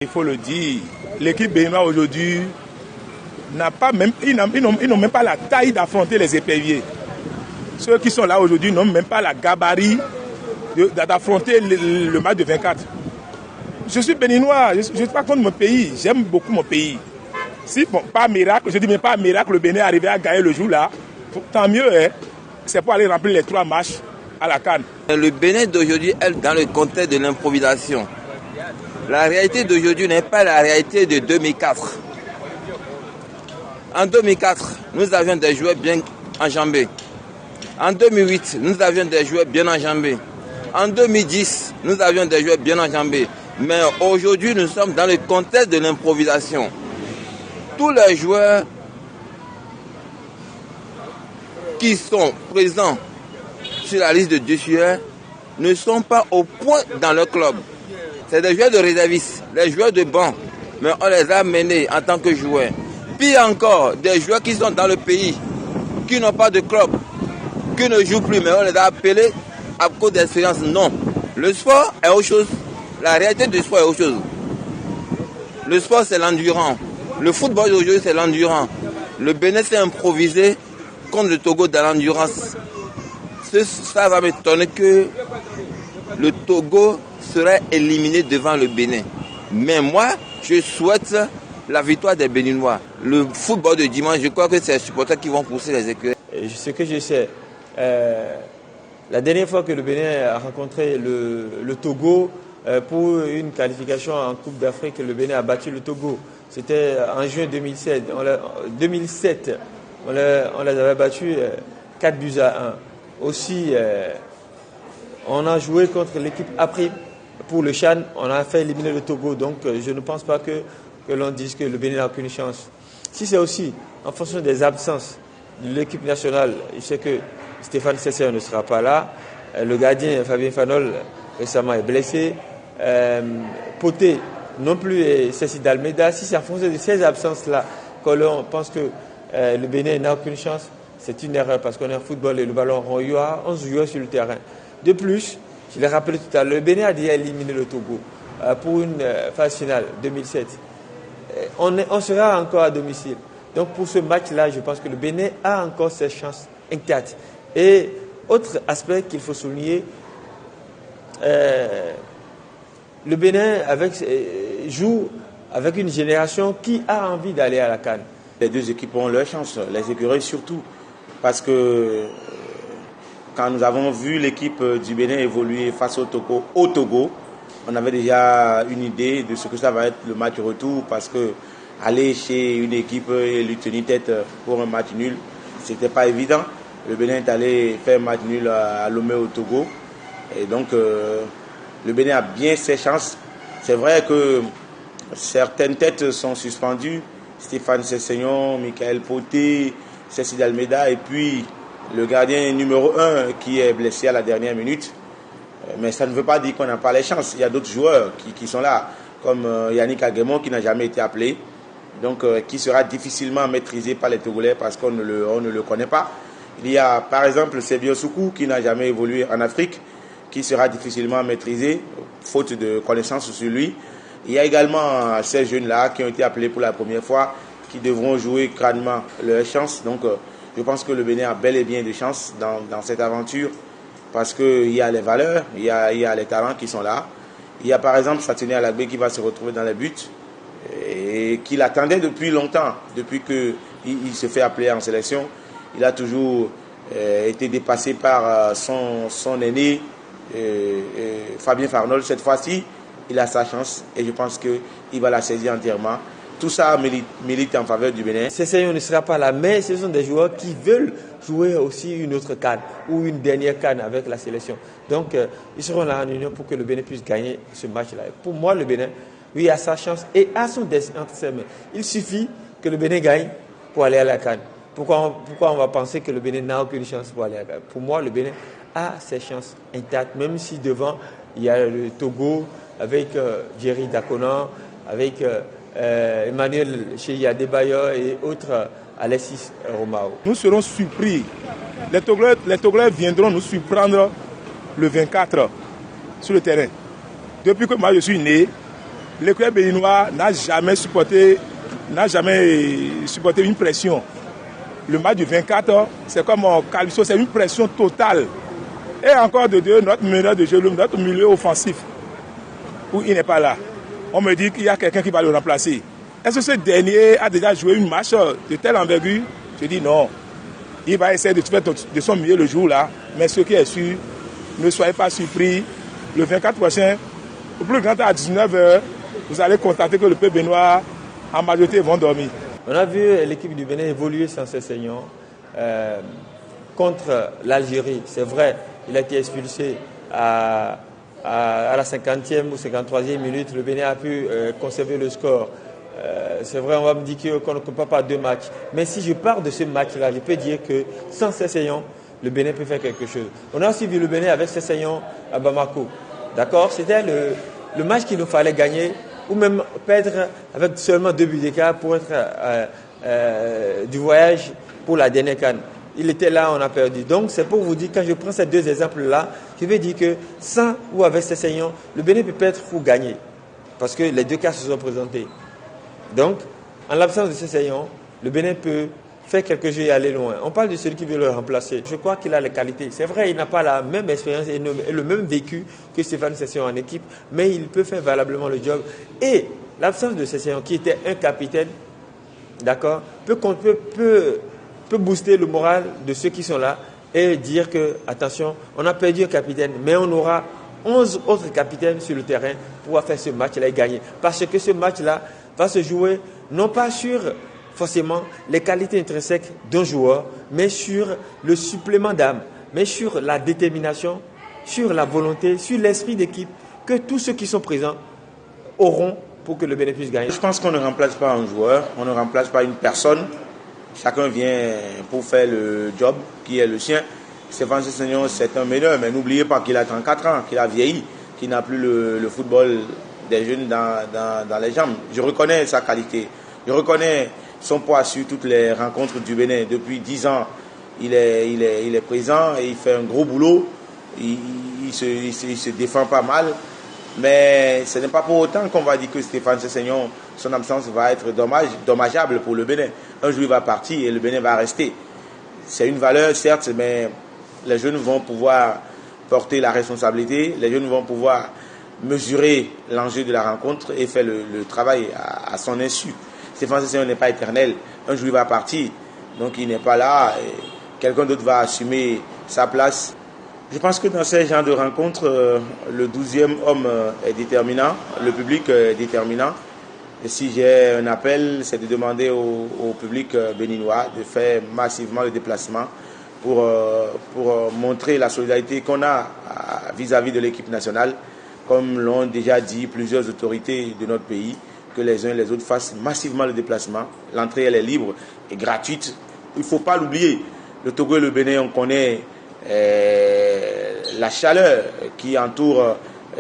Il faut le dire, l'équipe béninoise aujourd'hui n'a pas même, ils n'ont même pas la taille d'affronter les éperviers. Ceux qui sont là aujourd'hui n'ont même pas la gabarit d'affronter le match de 24. Je suis béninois, je ne suis pas contre mon pays, j'aime beaucoup mon pays. Si, bon, pas miracle, je dis mais pas miracle, le Bénin est arrivé à gagner le jour là, tant mieux, hein, c'est pour aller remplir les 3 matchs à la CAN. Le Bénin d'aujourd'hui est dans le contexte de l'improvisation. La réalité d'aujourd'hui n'est pas la réalité de 2004. En 2004, nous avions des joueurs bien enjambés. En 2008, nous avions des joueurs bien enjambés. En 2010, nous avions des joueurs bien enjambés. Mais aujourd'hui, nous sommes dans le contexte de l'improvisation. Tous les joueurs qui sont présents sur la liste de déçus ne sont pas au point dans leur club. C'est des joueurs de réservistes, les joueurs de banc, mais on les a menés en tant que joueurs. Pire encore, des joueurs qui sont dans le pays, qui n'ont pas de club, qui ne jouent plus, mais on les a appelés à cause d'expérience. Non, le sport est autre chose. La réalité du sport est autre chose. Le sport, c'est l'endurance. Le football d'aujourd'hui, c'est l'endurance. Le Bénin s'est improvisé contre le Togo dans l'endurance. Ça va m'étonner que le Togo serait éliminé devant le Bénin. Mais moi, je souhaite la victoire des Béninois. Le football de dimanche, je crois que c'est les supporters qui vont pousser les écuries. Ce que je sais, la dernière fois que le Bénin a rencontré le Togo pour une qualification en Coupe d'Afrique, le Bénin a battu le Togo. C'était en juin 2007. 2007, on les avait battus 4-1. Aussi, on a joué contre l'équipe après. Pour le Chan, on a fait éliminer le Togo. Donc, je ne pense pas que l'on dise que le Bénin n'a aucune chance. Si c'est aussi en fonction des absences de l'équipe nationale, je sais que Stéphane Sessé ne sera pas là. Le gardien Fabien Fanol récemment est blessé. Poté non plus et Cécile d'Almeida. Si c'est en fonction de ces absences-là que l'on pense que le Bénin n'a aucune chance, c'est une erreur parce qu'on est en football et le ballon rond. Il y aura 11 joueurs sur le terrain. De plus, je l'ai rappelé tout à l'heure, le Bénin a déjà éliminé le Togo pour une phase finale 2007. On sera encore à domicile. Donc pour ce match-là, je pense que le Bénin a encore ses chances intactes. Et autre aspect qu'il faut souligner, le Bénin joue avec une génération qui a envie d'aller à la CAN. Les deux équipes ont leur chance, les écureuils surtout, parce que quand nous avons vu l'équipe du Bénin évoluer face au Togo, on avait déjà une idée de ce que ça va être le match retour, parce que aller chez une équipe et lui tenir tête pour un match nul, c'était pas évident. Le Bénin est allé faire un match nul à Lomé au Togo, et donc le Bénin a bien ses chances. C'est vrai que certaines têtes sont suspendues, Stéphane Sessegnon, Michael Poté, Cécile Almeida, et puis le gardien numéro 1 qui est blessé à la dernière minute. Mais ça ne veut pas dire qu'on n'a pas les chances. Il y a d'autres joueurs qui sont là, comme Yannick Aguemon qui n'a jamais été appelé, donc qui sera difficilement maîtrisé par les Togolais parce qu'on ne le connaît pas. Il y a par exemple Sebio Soukou qui n'a jamais évolué en Afrique, qui sera difficilement maîtrisé, faute de connaissances sur lui. Il y a également ces jeunes-là qui ont été appelés pour la première fois, qui devront jouer crânement leur chance. Donc je pense que le Bénin a bel et bien de chance dans cette aventure parce qu'il y a les valeurs, il y a les talents qui sont là. Il y a par exemple Satiné Alagbe qui va se retrouver dans les buts et qu'il attendait depuis longtemps, depuis qu'il se fait appeler en sélection. Il a toujours été dépassé par son aîné, Fabien Farnol. Cette fois-ci, il a sa chance et je pense qu'il va la saisir entièrement. Tout ça milite en faveur du Bénin. Cessegnon ne sera pas là, mais ce sont des joueurs qui veulent jouer aussi une autre CAN ou une dernière CAN avec la sélection. Donc, ils seront là en union pour que le Bénin puisse gagner ce match-là. Pour moi, le Bénin, oui, a sa chance et a son destin entre ses mains. Il suffit que le Bénin gagne pour aller à la CAN. Pourquoi on va penser que le Bénin n'a aucune chance pour aller à la CAN? Pour moi, le Bénin a ses chances intactes, même si devant, il y a le Togo avec Jerry Daconan, avec Emmanuel Cheya Debayor et autres, Alexis Romao. Nous serons surpris. Les Togolais viendront nous surprendre le 24 sur le terrain. Depuis que moi je suis né, le club béninois n'a jamais supporté une pression. Le match du 24, c'est comme Calypso, c'est une pression totale. Et encore de deux, notre meneur de jeu, notre milieu offensif, où il n'est pas là. On me dit qu'il y a quelqu'un qui va le remplacer. Est-ce que ce dernier a déjà joué une match de telle envergure? Je dis non. Il va essayer de faire de son mieux le jour-là. Mais ce qui est sûr, ne soyez pas surpris. Le 24 prochain, au plus grand à 19h, vous allez constater que le peuple béninois, en majorité, vont dormir. On a vu l'équipe du Bénin évoluer sans s'essayant contre l'Algérie. C'est vrai, il a été expulsé à la 50e ou 53e minute. Le Bénin a pu conserver le score. C'est vrai, on va me dire qu'on ne compare pas deux matchs. Mais si je pars de ce match-là, je peux dire que sans s'essayant, le Bénin peut faire quelque chose. On a aussi vu le Bénin avec s'essayant à Bamako. D'accord? C'était le match qu'il nous fallait gagner ou même perdre avec seulement 2 buts d'écart pour être du voyage pour la dernière CAN. Il était là, on a perdu. Donc c'est pour vous dire, quand je prends ces deux exemples-là, je vais dire que sans ou avec s'essayant, le Bénin peut perdre ou gagner. Parce que les deux cas se sont présentés. Donc, en l'absence de s'essayant, le Bénin peut faire quelque chose et aller loin. On parle de celui qui veut le remplacer. Je crois qu'il a les qualités. C'est vrai, il n'a pas la même expérience et le même vécu que Stéphane Sessegnon en équipe, mais il peut faire valablement le job. Et l'absence de Sessegnon, qui était un capitaine, d'accord, peut booster le moral de ceux qui sont là et dire que, attention, on a perdu un capitaine, mais on aura 11 autres capitaines sur le terrain pour faire ce match-là et gagner. Parce que ce match-là va se jouer non pas sur forcément les qualités intrinsèques d'un joueur, mais sur le supplément d'âme, mais sur la détermination, sur la volonté, sur l'esprit d'équipe que tous ceux qui sont présents auront pour que le Bénin puisse gagner. Je pense qu'on ne remplace pas un joueur, on ne remplace pas une personne. Chacun vient pour faire le job qui est le sien. Stéphane Sessegnon, c'est un meneur, mais n'oubliez pas qu'il a 34 ans, qu'il a vieilli, qu'il n'a plus le football des jeunes dans les jambes. Je reconnais sa qualité, je reconnais son poids sur toutes les rencontres du Bénin. Depuis 10 ans, il est présent et il fait un gros boulot. Il se défend pas mal. Mais ce n'est pas pour autant qu'on va dire que Stéphane Sessegnon, son absence va être dommageable pour le Bénin. Un jour, il va partir et le Bénin va rester. C'est une valeur, certes, mais les jeunes vont pouvoir porter la responsabilité. Les jeunes vont pouvoir mesurer l'enjeu de la rencontre et faire le travail à son insu. Stéphane Sessegnon n'est pas éternel. Un jour, il va partir. Donc, il n'est pas là. Quelqu'un d'autre va assumer sa place. Je pense que dans ces genres de rencontres, le 12e homme est déterminant. Le public est déterminant. Et si j'ai un appel, c'est de demander au public béninois de faire massivement le déplacement pour montrer la solidarité qu'on a vis-à-vis de l'équipe nationale. Comme l'ont déjà dit plusieurs autorités de notre pays, que les uns et les autres fassent massivement le déplacement. L'entrée, elle est libre et gratuite. Il ne faut pas l'oublier. Le Togo et le Bénin, on connaît la chaleur qui entoure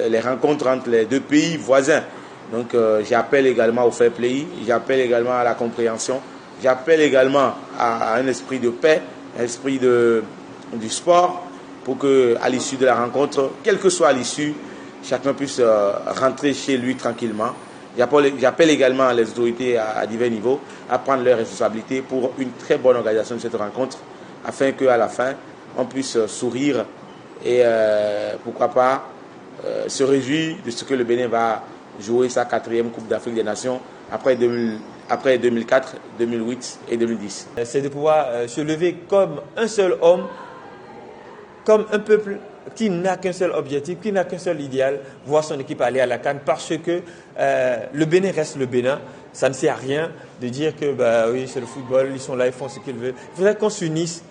les rencontres entre les deux pays voisins. Donc j'appelle également au fair play, j'appelle également à la compréhension, j'appelle également à un esprit de paix, un esprit du sport, pour qu'à l'issue de la rencontre, quelle que soit l'issue, chacun puisse rentrer chez lui tranquillement. J'appelle également les autorités à divers niveaux à prendre leurs responsabilités pour une très bonne organisation de cette rencontre, afin qu'à la fin, on puisse sourire et pourquoi pas se réjouir de ce que le Bénin va jouer sa 4e Coupe d'Afrique des Nations après 2004, 2008 et 2010. C'est de pouvoir se lever comme un seul homme, comme un peuple qui n'a qu'un seul objectif, qui n'a qu'un seul idéal, voir son équipe aller à la CAN, parce que le Bénin reste le Bénin. Ça ne sert à rien de dire que oui, c'est le football, ils sont là, ils font ce qu'ils veulent. Il faudrait qu'on s'unisse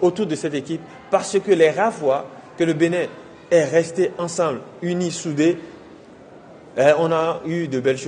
autour de cette équipe, parce que les rares fois que le Bénin est resté ensemble, unis, soudés, on a eu de belles choses.